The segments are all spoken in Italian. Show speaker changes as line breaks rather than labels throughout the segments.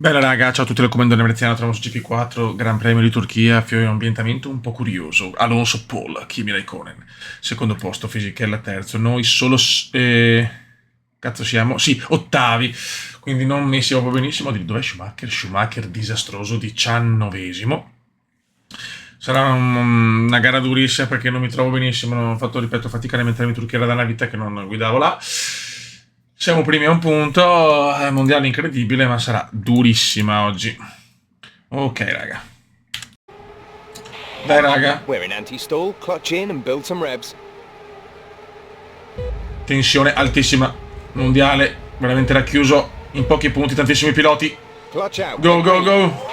Bella raga, ciao a tutti, il comando veneziano, troviamo su GP4, Gran Premio di Turchia, fiore ambientamento un po' curioso. Alonso Paul, Kimi Raikkonen, secondo posto, Fisichella terzo, noi solo... cazzo siamo? Sì, ottavi, quindi non messi proprio benissimo. Dov'è Schumacher? Schumacher disastroso, 19esimo. Sarà una gara durissima perché non mi trovo benissimo, non ho fatto, ripeto, fatica a mettermi in Turchia da una vita che non guidavo là. Siamo primi a un punto, mondiale incredibile, ma sarà durissima oggi. Ok, raga. Dai, raga.
We're in anti-stall, clutch in and build some revs.
Tensione altissima. Mondiale veramente racchiuso in pochi punti, tantissimi piloti.
Clutch out.
Go, go, go.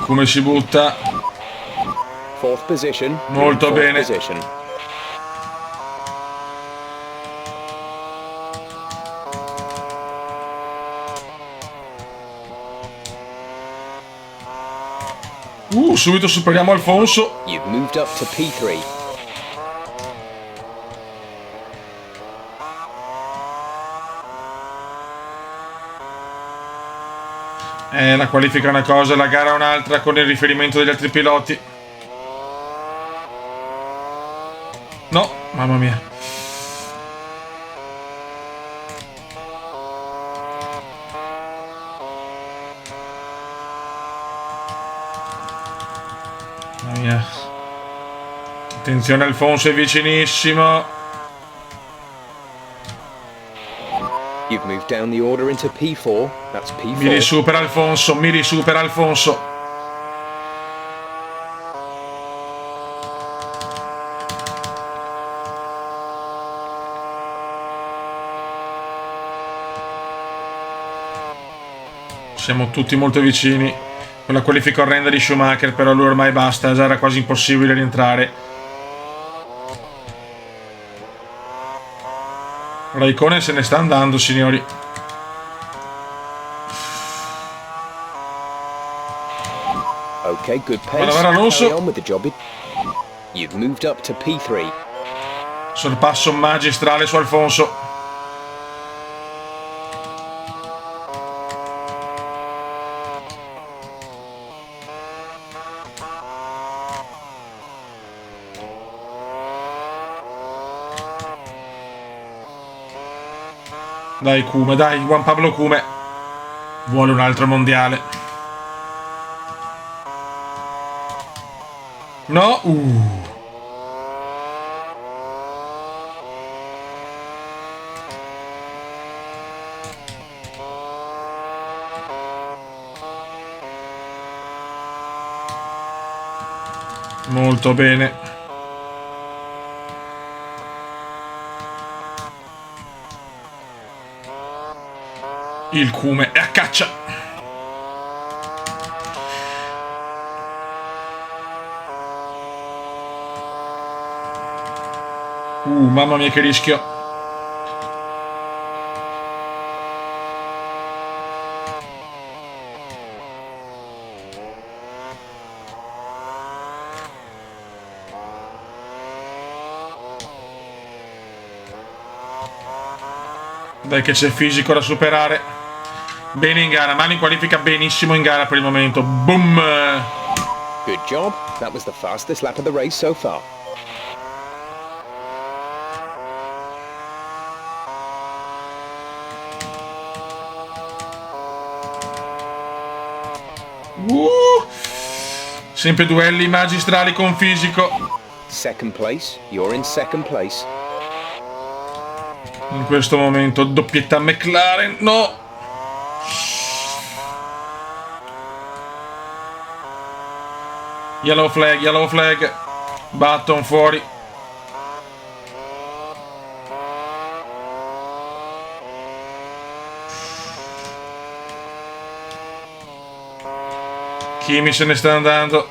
Come si butta.
Fourth position.
Molto
Fourth
bene.
Position.
Subito superiamo Alfonso.
You've moved up to P3.
La qualifica è una cosa, la gara è un'altra con il riferimento degli altri piloti. No, mamma mia. Mamma mia. Attenzione, Alfonso è vicinissimo.
You've moved down the order into P4. That's P4.
Mi risupera Alfonso, mi risupera Alfonso. Siamo tutti molto vicini. Con la qualifica orrenda di Schumacher, però lui ormai basta, già era quasi impossibile rientrare. Raikkonen se ne sta andando, signori.
Okay, good pace.
Guarda Alonso.
Carry on with the job. You've moved up to P3.
Sorpasso magistrale su Alfonso. Dai Cume, dai, Juan Pablo Cume. Vuole un altro mondiale. No, Molto bene. Il Cume è a caccia. Mamma mia che rischio. Dai che c'è fisico da superare. Bene in gara, Mani qualifica benissimo in gara per il momento. Boom!
Good job. That was the fastest lap of the race so far.
Sempre duelli magistrali con fisico.
Second place. You're in second place.
In questo momento doppietta McLaren. No! Yellow flag. Button fuori. Kimi se ne sta andando.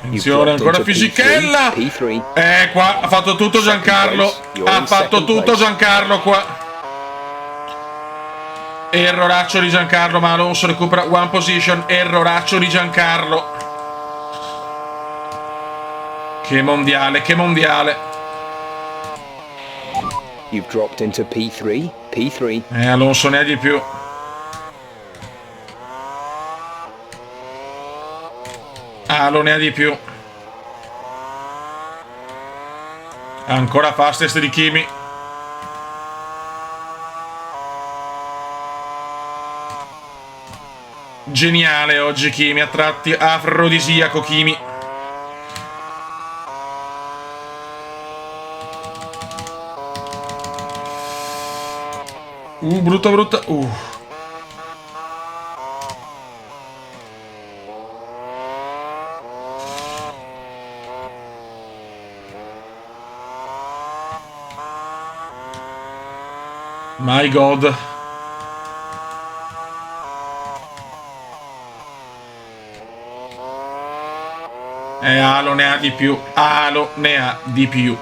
Attenzione, ancora Fisichella. Qua ha fatto tutto Giancarlo. Ha fatto tutto Giancarlo qua. Erroraccio di Giancarlo, ma Alonso recupera one position. Erroraccio di Giancarlo. Che mondiale, che mondiale.
You've dropped into P3. P3.
Alonso ne ha di più. Alo ne ha di più. Ancora fastest di Kimi. Geniale oggi Kimi, a tratti afrodisiaco Kimi. Brutta brutta. My God. Alo ne ha di più. Alo ne ha di più.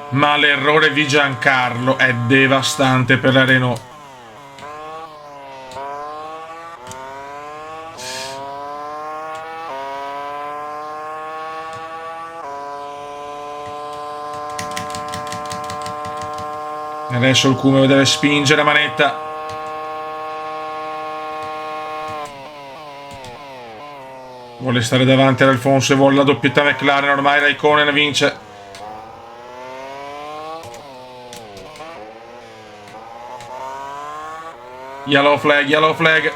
Ma l'errore di Giancarlo è devastante per la Renault. Adesso il Cumeo deve spingere la manetta. Vuole stare davanti ad Alfonso e vuole la doppietta McLaren. Ormai Raikkonen vince. Yellow flag, yellow flag.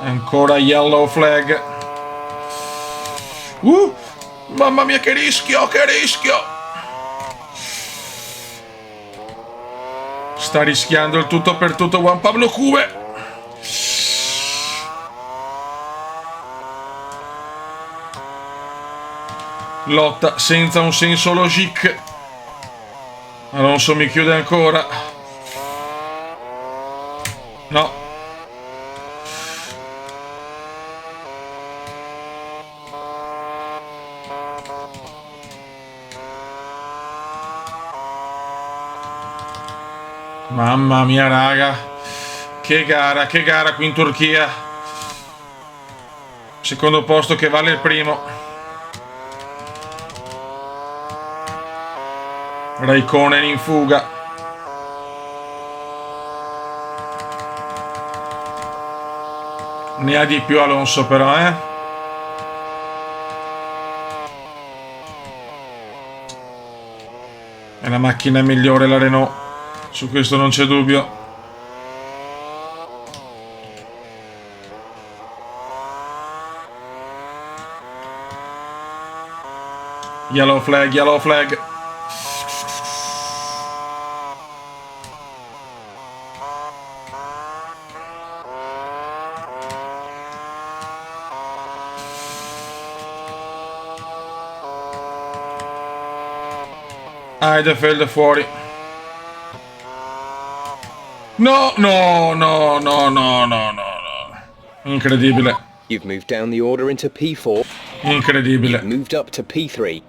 Ancora yellow flag. Mamma mia che rischio, che rischio. Sta rischiando il tutto per tutto Juan Pablo Cube. Lotta senza un senso logic. Alonso mi chiude ancora. No. Mamma mia raga. Che gara qui in Turchia. Secondo posto che vale il primo. Raikkonen in fuga. Ne ha di più Alonso però, È la macchina migliore la Renault. Su questo non c'è dubbio. Yellow flag, yellow flag. Heidefeld fuori. No. Incredibile.
You've moved down the order into P4.
Incredibile.
You've moved up to P3.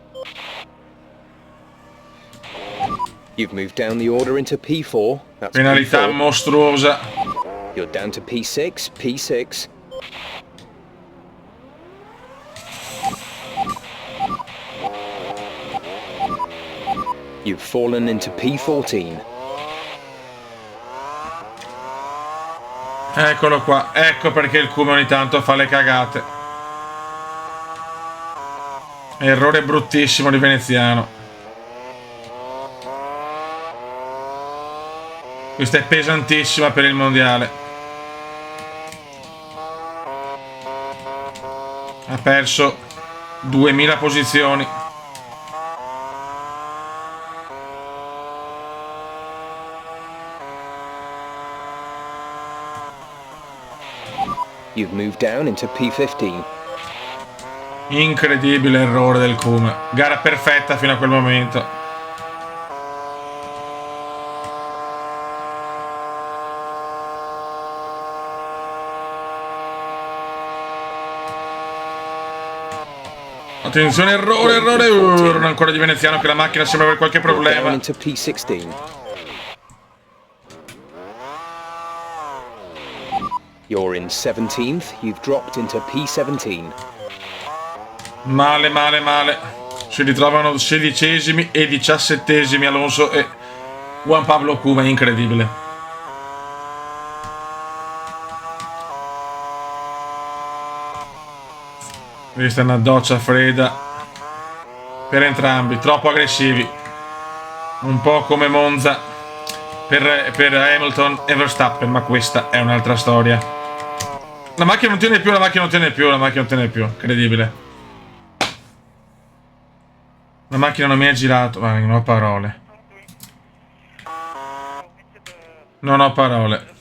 You've moved down the order into P4. That's
Penalità
P4.
mostruosa.
You're down to P6. P6. You've fallen into P14.
Eccolo qua. Ecco perché il Cumeo ogni tanto fa le cagate. Errore bruttissimo di Veneziano. Questa è pesantissima per il mondiale. Ha perso 2000 posizioni.
You've moved down into P15.
Incredibile errore del Kuma. Gara perfetta fino a quel momento. Attenzione, errore. Non ancora di veneziano che la macchina sembra avere qualche
You're down
problema.
into P16. You're in 17th. You've dropped into P17.
Male. Si ritrovano 16esimi e 17esimi Alonso e Juan Pablo Kuma, incredibile. Questa è una doccia fredda per entrambi, troppo aggressivi. Un po' come Monza per Hamilton e Verstappen, ma questa è un'altra storia. La macchina non tiene più, incredibile. La macchina non mi ha girato, ma non ho parole. Non ho parole.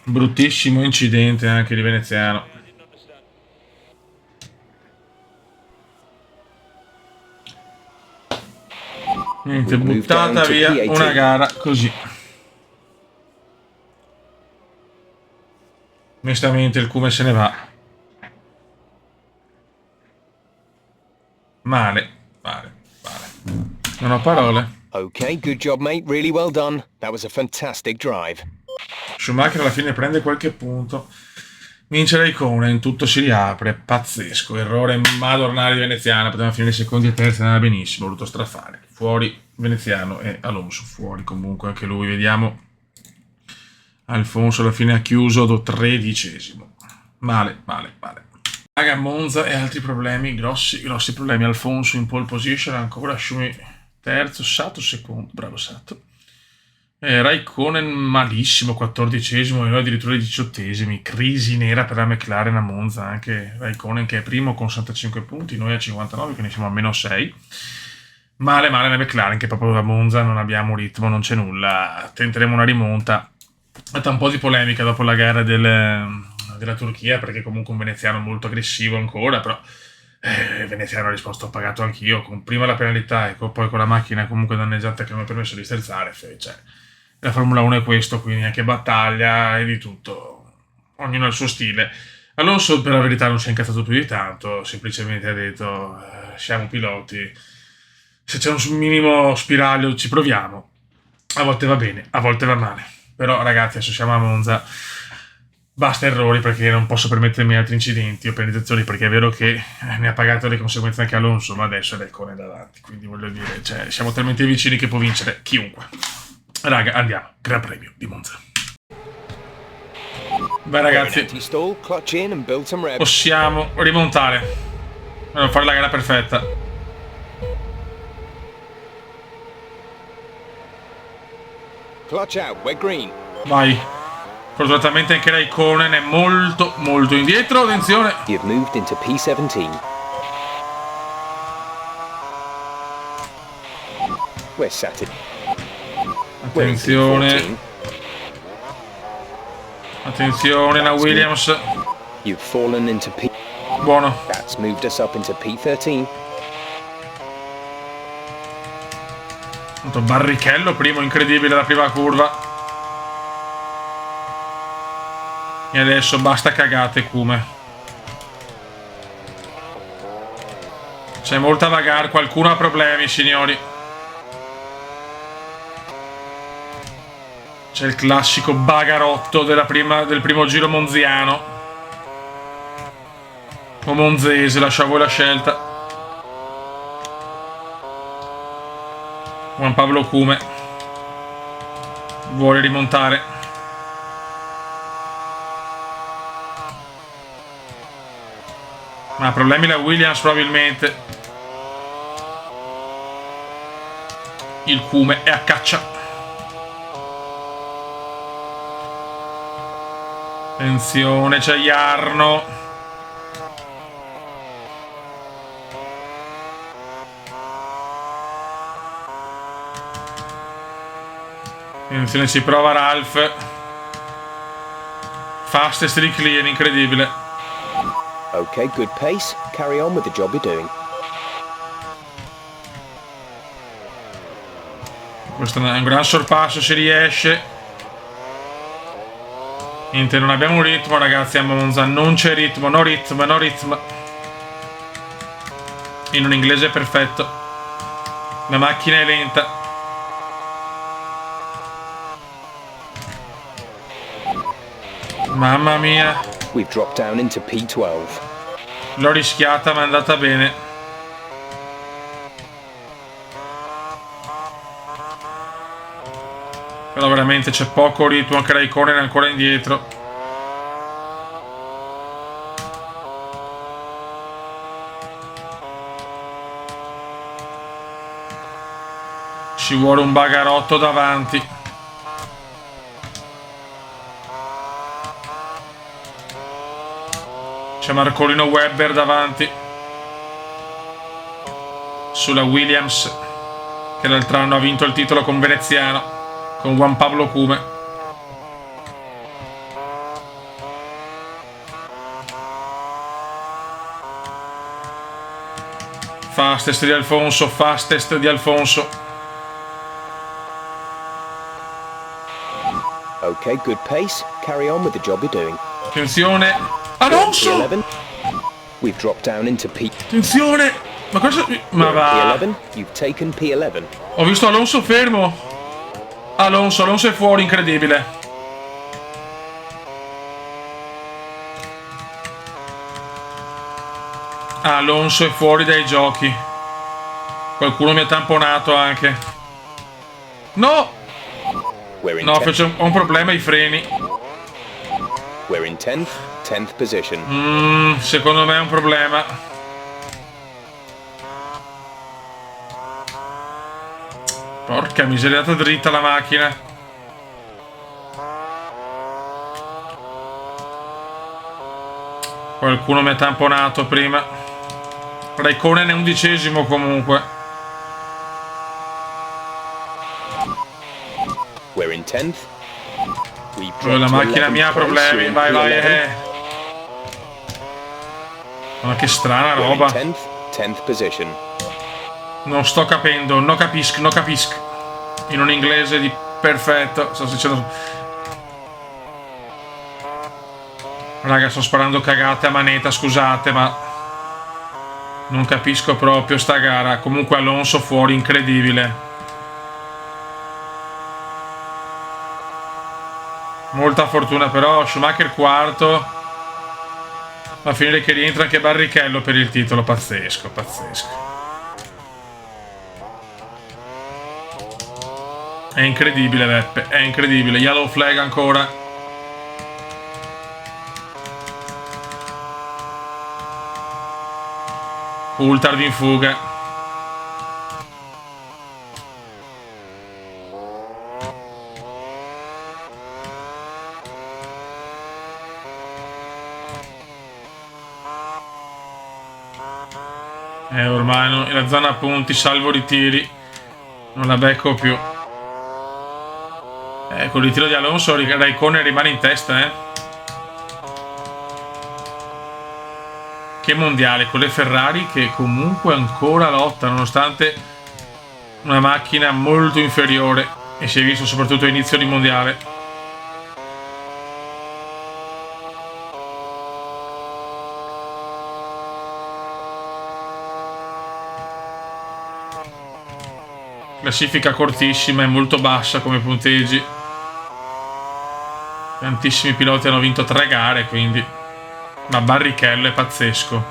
Bruttissimo incidente anche di veneziano. Niente, buttata via una gara così. Onestamente il Kuma se ne va. Male. Non ho parole.
Okay, good job, mate. Really well done. That was a fantastic drive.
Schumacher alla fine prende qualche punto. Vince Raikkonen, tutto si riapre. Pazzesco. Errore madornale di veneziana. Poteva finire secondi e terzi, andava benissimo. Voluto strafare. Fuori veneziano e Alonso fuori comunque anche lui. Vediamo. Alfonso alla fine ha chiuso 13esimo. Male. Raga, Monza e altri problemi, grossi problemi. Alfonso in pole position, ancora Schumi terzo, Sato secondo, bravo Sato. Raikkonen malissimo, 14esimo e noi addirittura 18esimi. Crisi nera per la McLaren a Monza, anche Raikkonen che è primo con 65 punti, noi a 59, quindi siamo a meno 6. Male la McLaren che proprio da Monza non abbiamo ritmo, non c'è nulla. Tenteremo una rimonta. È stata un po' di polemica dopo la gara della Turchia, perché comunque un veneziano molto aggressivo ancora, però il veneziano ha risposto: ho pagato anch'io, con prima la penalità e poi con la macchina comunque danneggiata che mi ha permesso di sterzare. Cioè, la Formula 1 è questo, quindi anche battaglia e di tutto, ognuno ha il suo stile. Alonso per la verità non si è incazzato più di tanto, semplicemente ha detto siamo piloti, se c'è un minimo spiraglio ci proviamo, a volte va bene, a volte va male. Però ragazzi, adesso siamo a Monza, basta errori, perché non posso permettermi altri incidenti o penalizzazioni, perché è vero che ne ha pagato le conseguenze anche Alonso, ma adesso è Raikkonen davanti, quindi voglio dire, cioè, siamo talmente vicini che può vincere chiunque. Raga, andiamo, Gran Premio di Monza. Beh ragazzi, possiamo rimontare, dobbiamo fare la gara perfetta.
Clutch out, we're green.
Vai. Fortunatamente anche Raikkonen è molto indietro, attenzione.
You've moved into P17. We're sat in.
Attenzione la Williams.
You've fallen into P.
Buono.
That's moved us up into P13.
Barrichello primo, incredibile la prima curva. E adesso basta cagate, Kuma. C'è molta bagarre, qualcuno ha problemi, signori. C'è il classico bagarotto del primo giro monziano. O monzese, lascia a voi la scelta. Juan Pablo Kuma vuole rimontare. Ma ha problemi la Williams probabilmente. Il Kuma è a caccia. Attenzione, c'è Jarno. Attenzione, ci prova Ralph. Fastest di clean, incredibile.
Okay, good pace. Carry on with the job you're doing.
Questo è un gran sorpasso, se riesce. Niente, non abbiamo un ritmo, ragazzi, a Monza. Non c'è ritmo, no ritmo, no ritmo. In un inglese perfetto. La macchina è lenta. Mamma mia.
We've dropped down into P12.
L'ho rischiata, ma è andata bene. Però veramente c'è poco ritmo, anche Raikkonen è ancora indietro. Ci vuole un bagarotto davanti. C'è Marcolino Webber davanti. Sulla Williams, che l'altro anno ha vinto il titolo con Veneziano. Con Juan Pablo Cume. Fastest di Alfonso, fastest di Alfonso.
Okay, good pace. Carry on with the job you're doing.
Attenzione. Alonso!
P11. We've dropped down into P.
Attenzione! Ma cosa... Ma va...
P11. You've taken P11.
Ho visto Alonso fermo. Alonso è fuori, incredibile. Alonso è fuori dai giochi. Qualcuno mi ha tamponato anche. No! No, ho un problema ai freni.
We're in 10th position.
Secondo me è un problema. Porca miseria, è andata dritta la macchina. Qualcuno mi ha tamponato prima. Raikkonen è 11° comunque.
We're in 10th.
La macchina mia ha problemi. Vai, vai. Ma che strana roba.
10th position.
Non sto capendo, no capisco. In un inglese di perfetto. Sto dicendo... Raga, sto sparando cagate a manetta, scusate, ma... Non capisco proprio sta gara. Comunque Alonso fuori, incredibile. Molta fortuna però, Schumacher quarto. Va a finire che rientra anche Barrichello per il titolo, pazzesco. È incredibile, Beppe, è incredibile. Yellow flag ancora. Coulthard in fuga. Ormai la zona punti, salvo ritiri. Non la becco più. Con il ritiro di Alonso Raikkonen rimane in testa, Che mondiale, con le Ferrari che comunque ancora lotta nonostante una macchina molto inferiore, e si è visto soprattutto a inizio di mondiale. Classifica cortissima e molto bassa come punteggi. Tantissimi piloti hanno vinto 3 gare, quindi... Ma Barrichello è pazzesco.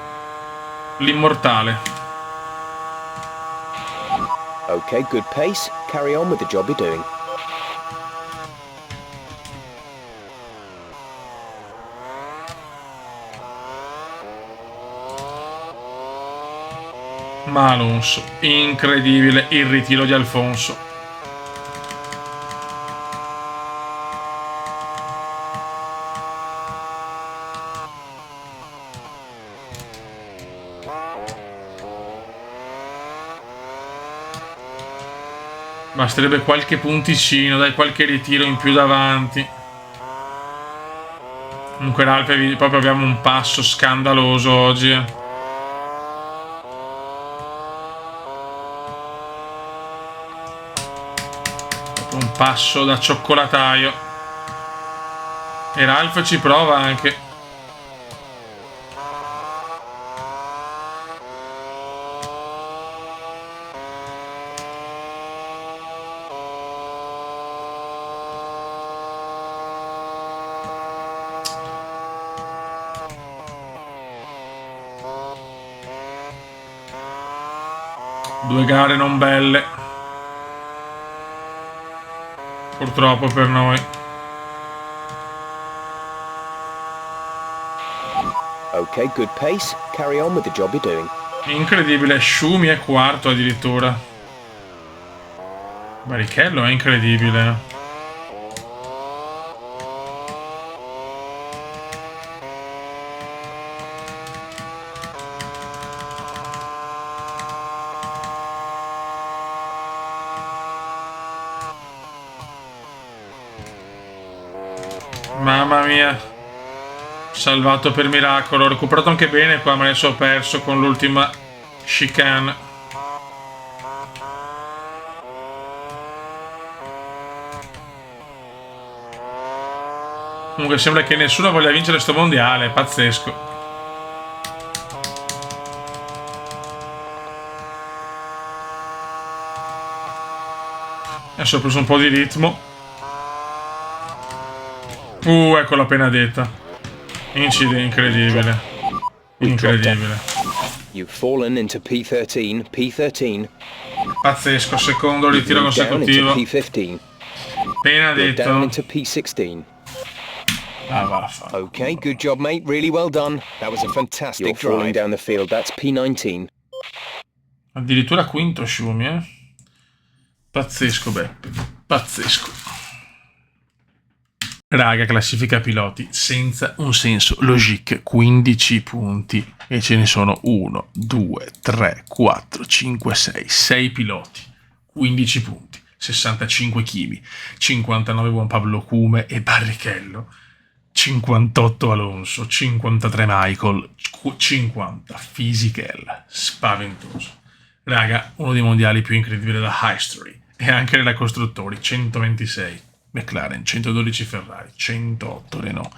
L'immortale.
Okay, good pace. Carry on with the job you're doing.
Ma Alonso, incredibile il ritiro di Alfonso. Basterebbe qualche punticino, dai, qualche ritiro in più davanti. Comunque l'Alpe proprio abbiamo un passo scandaloso oggi. Un passo da cioccolataio. E Ralph ci prova anche. Due gare non belle, purtroppo per noi.
Okay, good pace. Carry on with the job you're doing.
Incredibile, Schumi è quarto addirittura. Barrichello è incredibile. Mamma mia, salvato per miracolo. Ho recuperato anche bene qua, ma adesso ho perso con l'ultima chicane. Comunque sembra che nessuno voglia vincere sto mondiale, è pazzesco. Adesso ho preso un po' di ritmo. Ecco l'appena detta. Incidente, incredibile. Incredibile.
You've fallen into P13. P13.
Pazzesco, secondo ritiro consecutivo.
P15.
Appena
You're
detto.
down into P16.
Ah, vaffa.
Okay, good job, mate. Really well done. That was a fantastic You're falling down the field. That's P19.
Addirittura quinto Schumi, eh? Pazzesco, Beppe. Pazzesco. Raga, classifica piloti senza un senso. Logic 15 punti e ce ne sono 1, 2, 3, 4, 5, 6 piloti, 15 punti, 65 Kimi, 59 Juan Pablo Cume e Barrichello, 58 Alonso, 53 Michael, 50 Fisichella. Spaventoso. Raga, uno dei mondiali più incredibili della history e anche nella costruttori. 126 McLaren, 112 Ferrari, 108 Renault.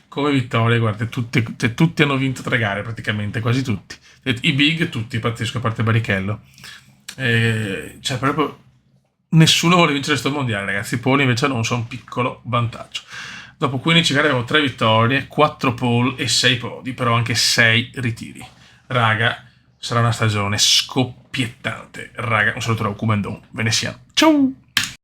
Come vittorie, guardate, tutti hanno vinto 3 gare praticamente, quasi tutti. I big, tutti, pazzesco, a parte Barrichello. Cioè, proprio nessuno vuole vincere questo mondiale, ragazzi. Pole invece hanno un piccolo vantaggio. Dopo 15 gare avevo 3 vittorie, 4 pole e 6 podi, però anche 6 ritiri. Raga, sarà una stagione scoppiettante. Raga, un saluto da Kumendon, veneziano. Ciao!